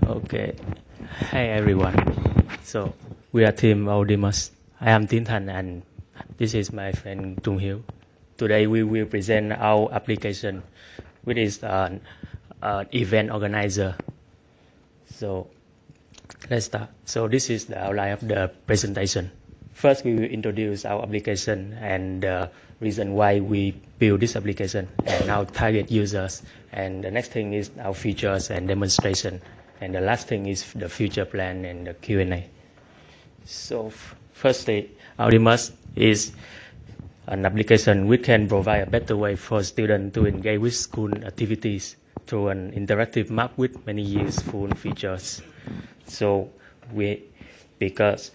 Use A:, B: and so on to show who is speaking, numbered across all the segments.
A: Okay. Hi everyone. So we are team Audeamus. I am Tintan and this is my friend Tung Hiu. Today we will present our application, which is an event organizer. So let's start. So this is the outline of the presentation. First, we will introduce our application and the reason why we build this application and our target users. And the next thing is our features and demonstration. And the last thing is the future plan and the Q&A. So firstly, Audeamus is an application which can provide a better way for students to engage with school activities through an interactive map with many useful features. So because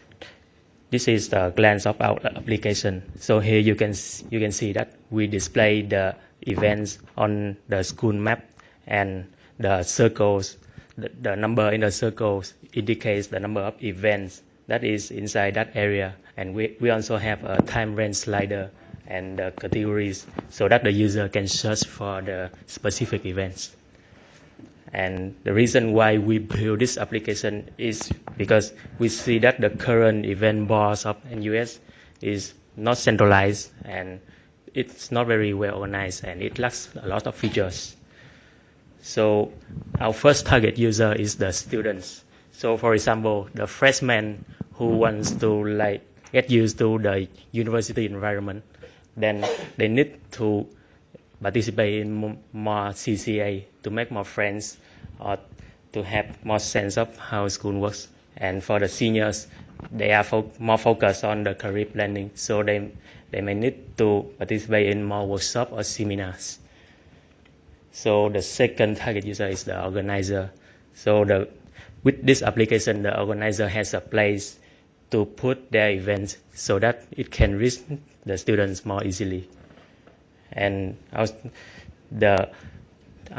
A: this is the glance of our application. So here you can see that we display the events on the school map, and the circles, the number in the circles indicates the number of events that is inside that area. And we also have a time range slider and the categories so that the user can search for the specific events. And the reason why we build this application is because we see that the current event boards of NUS is not centralized and it's not very well organized and it lacks a lot of features. So our first target user is the students. So for example, the freshman who wants to get used to the university environment, then they need to participate in more CCA to make more friends or to have more sense of how school works. And for the seniors, they are more focused on the career planning, so they may need to participate in more workshops or seminars. So the second target user is the organizer. So with this application, the organizer has a place to put their events so that it can reach the students more easily. And our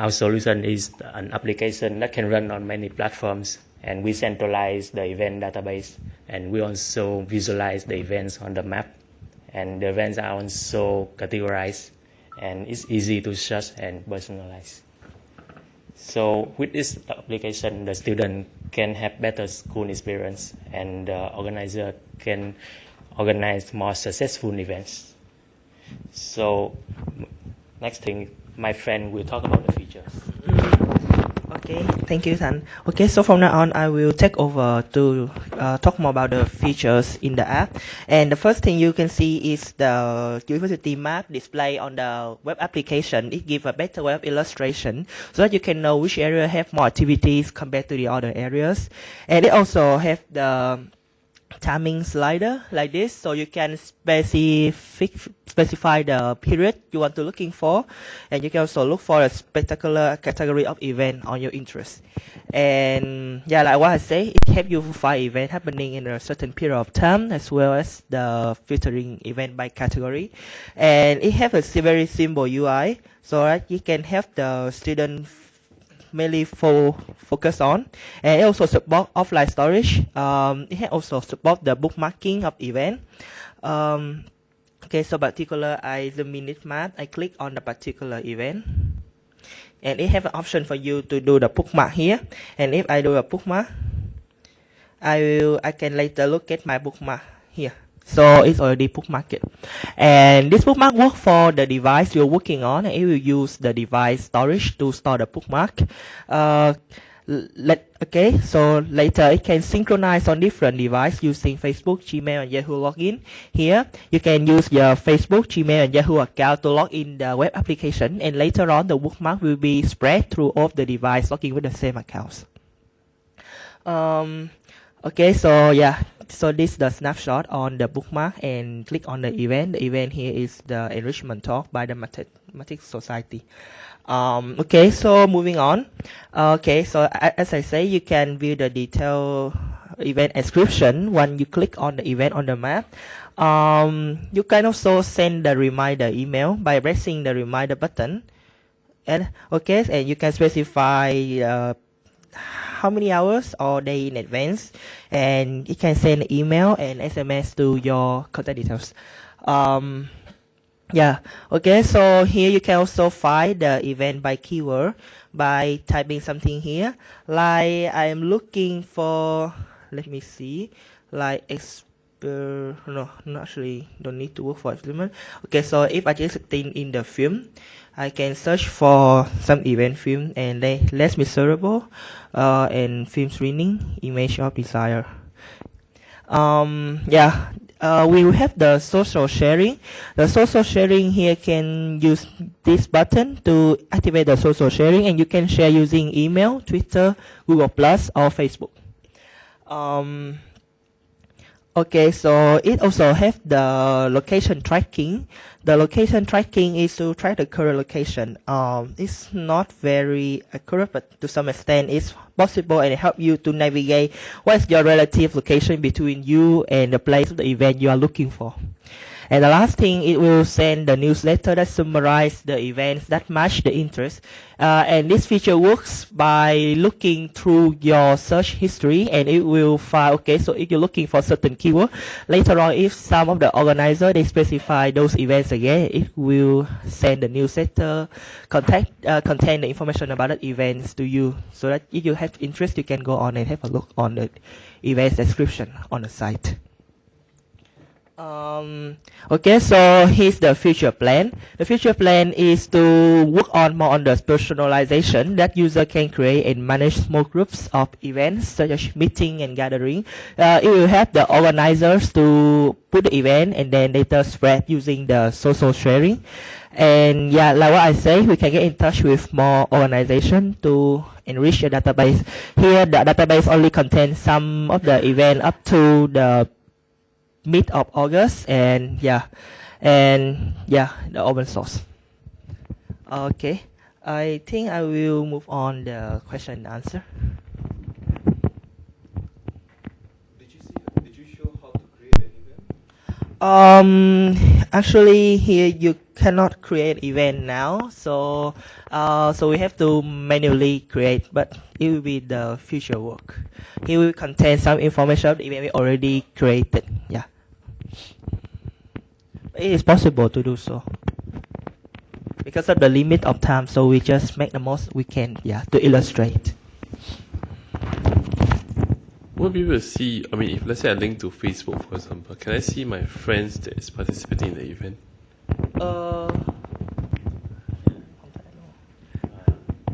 A: solution is an application that can run on many platforms, and we centralize the event database, and we also visualize the events on the map, and the events are also categorized, and it's easy to search and personalize. So with this application, the student can have better school experience, and the organizer can organize more successful events. So next thing, my friend will talk about the features.
B: Okay, thank you, Tan. Okay, so from now on, I will take over to talk more about the features in the app. And the first thing you can see is the university map display on the web application. It gives a better way of illustration so that you can know which area have more activities compared to the other areas. And it also have the timing slider like this, so you can specify the period you want to looking for, and you can also look for a particular category of event on your interest. And yeah, like what I say, it helps you find event happening in a certain period of time, as well as the filtering event by category. And it has a very simple UI so that you can help the student mainly focus on, and it also support offline storage. It also support the bookmarking of event. Okay, so particular, I zoom in this map, I click on the particular event, and it have an option for you to do the bookmark here. And if I do a bookmark, I can later look at my bookmark here. So it's already bookmarked. And this bookmark works for the device you're working on, and it will use the device storage to store the bookmark. Okay, so later it can synchronize on different devices using Facebook, Gmail, and Yahoo login. Here, you can use your Facebook, Gmail, and Yahoo account to log in the web application, and later on the bookmark will be spread through all the devices logging with the same accounts. Okay, so yeah, so this is the snapshot on the bookmark, and click on the event. The event here is the enrichment talk by the Mathematics Society. Okay, so moving on. Okay, so as I say, you can view the detailed event description when you click on the event on the map. You can also send the reminder email by pressing the reminder button. And okay, and you can specify how many hours or day in advance, and you can send email and SMS to your contact details. Yeah. Okay. So here you can also find the event by keyword by typing something here. Like I am looking for, let me see, like no, not actually, don't need to work for experiment. Okay. So if I just think in the film, I can search for some event film and less miserable, and film screening, image of desire. Yeah, we will have the social sharing. The social sharing here can use this button to activate the social sharing, and you can share using email, Twitter, Google Plus, or Facebook. Okay, so it also have the location tracking. The location tracking is to track the current location. It's not very accurate, but to some extent it's possible and it help you to navigate what's your relative location between you and the place of the event you are looking for. And the last thing, it will send the newsletter that summarize the events that match the interest. And this feature works by looking through your search history, and it will find, okay, so if you're looking for certain keyword, later on, if some of the organizer, they specify those events again, it will send the newsletter, contain the information about the events to you, so that if you have interest, you can go on and have a look on the events description on the site. Okay, so here's the future plan. The future plan is to work on more on the personalization that user can create and manage small groups of events such as meeting and gathering. It will help the organizers to put the event and then later spread using the social sharing. And yeah, like what I say, we can get in touch with more organization to enrich your database. Here, the database only contains some of the event up to the mid of August, and the open source. Okay, I think I will move on the question and answer.
C: Did you show how to create an event?
B: Actually, here you cannot create event now, so we have to manually create, but it will be the future work. It will contain some information of the event we already created. Yeah. It is possible to do so because of the limit of time, so we just make the most we can, to illustrate.
C: Will be able to see, I mean, if let's say I link to Facebook, for example, can I see my friends that is participating in the event?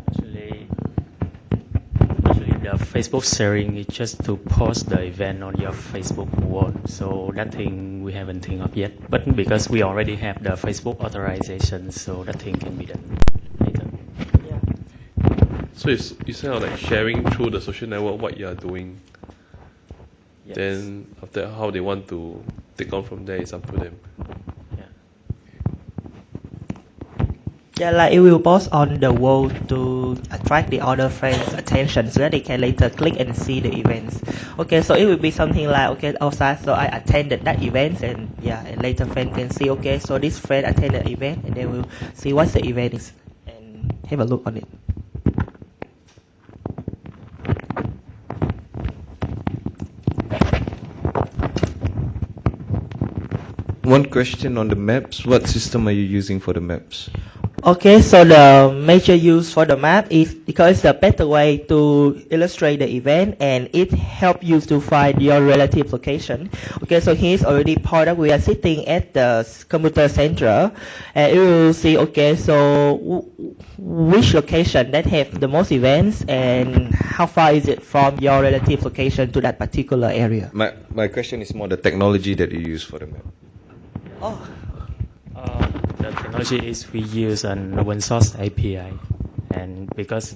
A: Actually, the Facebook sharing is just to post the event on your Facebook wall. So that thing we haven't think of yet. But because we already have the Facebook authorization, so that thing can be done later.
B: Yeah.
C: So you say like sharing through the social network what you are doing.
A: Yes.
C: Then after how they want to take on from there is up to them.
B: Yeah, like it will post on the wall to attract the other friends' attention so that they can later click and see the events. Okay, so it will be something like, okay, outside, so I attended that event, and and later friend can see, okay, so this friend attended the event, and they will see what the event is and have a look on it.
D: One question on the maps. What system are you using for the maps?
B: Okay, so the major use for the map is because it's a better way to illustrate the event, and it helps you to find your relative location. Okay, so here's already part of, we are sitting at the computer center, and you will see, okay, so which location that have the most events and how far is it from your relative location to that particular area.
D: My question is more the technology that you use for the map.
B: Oh.
A: The technology is we use an open source API, and because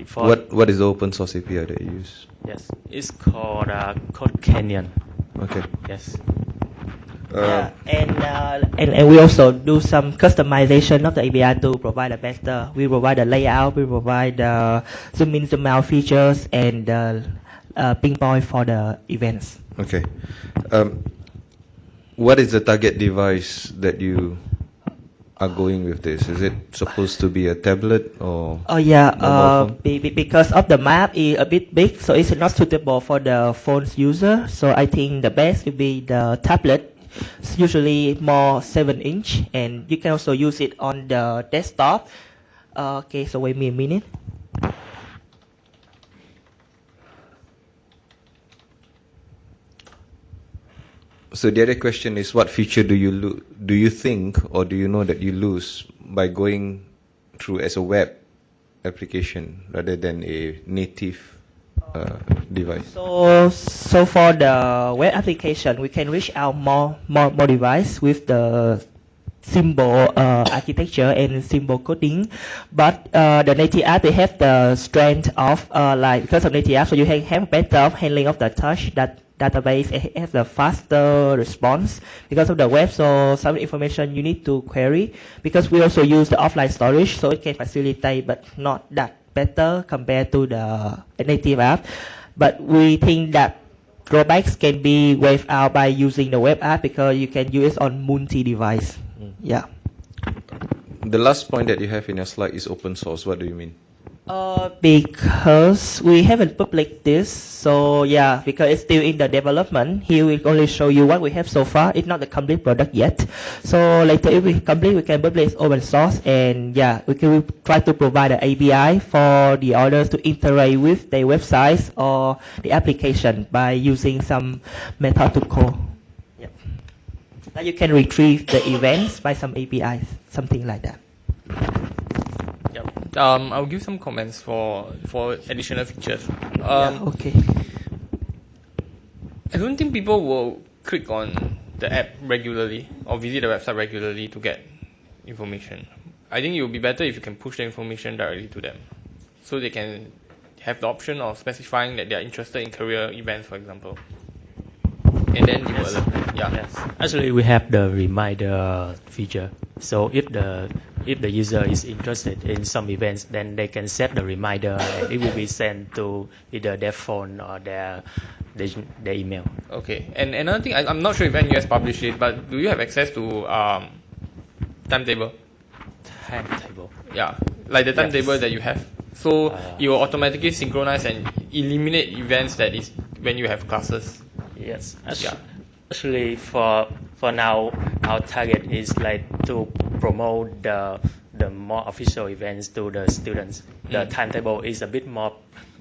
A: for
D: what is the open source API that you use?
A: Yes, it's called Code Canyon.
D: Okay.
A: Yes.
B: And we also do some customization of the API to provide a better. We provide the layout, we provide the zoom in, zoom out features, and pinpoint for the events.
D: Okay. What is the target device that you are going with this? Is it supposed to be a tablet or?
B: Oh yeah, because of the map is a bit big, so it's not suitable for the phone's user. So I think the best would be the tablet. It's usually more 7-inch, and you can also use it on the desktop. Okay, so wait me a minute.
D: So the other question is, what feature do you think, or do you know that you lose by going through as a web application rather than a native device?
B: So for the web application, we can reach out more device with the symbol architecture and symbol coding, but the native app, they have the strength of like, because of native app, so you have better handling of the touch, that database has a faster response because of the web. So some information you need to query, because we also use the offline storage, so it can facilitate, but not that better compared to the native app. But we think that drawbacks can be waived out by using the web app, because you can use it on multi-device. Yeah.
D: The last point that you have in your slide is open source. What do you mean?
B: Because we haven't published this, so yeah, because it's still in the development. Here we only show you what we have so far. It's not the complete product yet. So later, if we complete, we can publish open source, and yeah, we can try to provide an API for the others to interact with their websites or the application by using some method to call. Yep. Now you can retrieve the events by some APIs, something like that.
E: I'll give some comments for additional features.
B: Okay.
E: I don't think people will click on the app regularly or visit the website regularly to get information. I think it would be better if you can push the information directly to them, so they can have the option of specifying that they are interested in career events, for example. And then you will, yeah.
A: Yes. Actually, we have the reminder feature. So if the user is interested in some events, then they can set the reminder, and it will be sent to either their phone or their email.
E: Okay. And another thing, I'm not sure if NUS published it, but do you have access to timetable?
A: Timetable.
E: Yeah, like the timetable that you have. So you will automatically synchronize and eliminate events that is when you have classes.
A: Yes. Actually, for now, our target is like to promote the more official events to the students. The timetable is a bit more.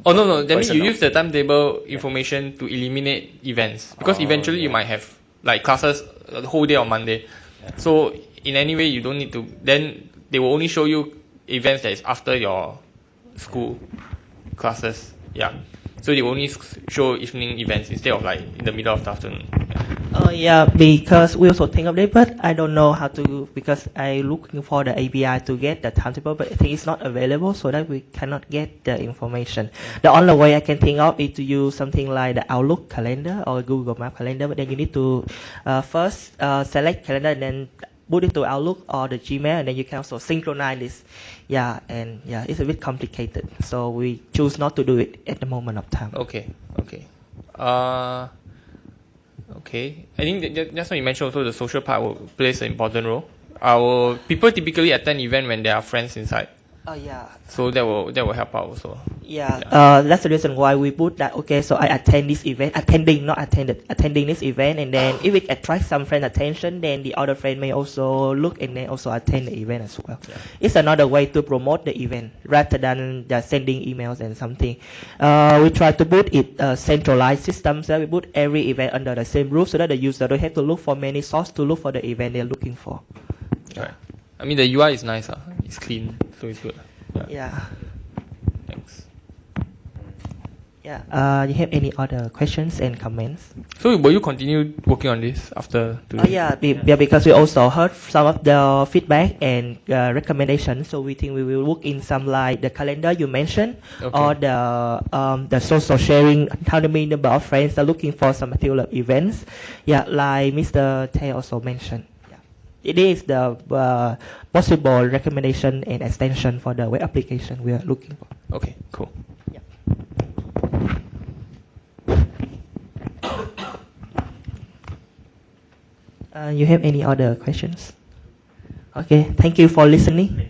E: Oh no! That means you use the timetable information to eliminate events, because eventually you might have like classes the whole day on Monday. Yeah. So in any way, you don't need to. Then they will only show you events that is after your school classes. Yeah. So they only show evening events instead of like in the middle of the afternoon.
B: Yeah, because we also think of it, but I don't know how to, because I'm looking for the API to get the timetable, but I think it's not available, so that we cannot get the information. The only way I can think of is to use something like the Outlook calendar or Google Map calendar, but then you need to first select calendar and then put it to Outlook or the Gmail, and then you can also synchronize this. Yeah, and yeah, it's a bit complicated, so we choose not to do it at the moment of time.
E: Okay. Okay. I think that's what you mentioned also, the social part will plays an important role. People typically attend event when there are friends inside.
B: Yeah.
E: So that will help out also.
B: Yeah. That's the reason why we put that. Okay, so I attend this event, attending this event, and then if it attracts some friend attention, then the other friend may also look and then also attend the event as well. Yeah. It's another way to promote the event rather than just sending emails and something. We try to put it centralized system, so we put every event under the same roof, so that the user don't have to look for many sources to look for the event they're looking for.
E: Right. I mean, the UI is nice. It's clean, so it's good.
B: Yeah.
E: Thanks.
B: Yeah. You have any other questions and comments?
E: So will you continue working on this after today?
B: Yeah, because we also heard some of the feedback and recommendations. So we think we will work in some like the calendar you mentioned, or the social sharing, how many number of friends are looking for some particular events. Yeah, like Mr. Tay also mentioned. It is the possible recommendation and extension for the web application we are looking for.
E: Okay, cool.
B: Yeah. You have any other questions? Okay, thank you for listening.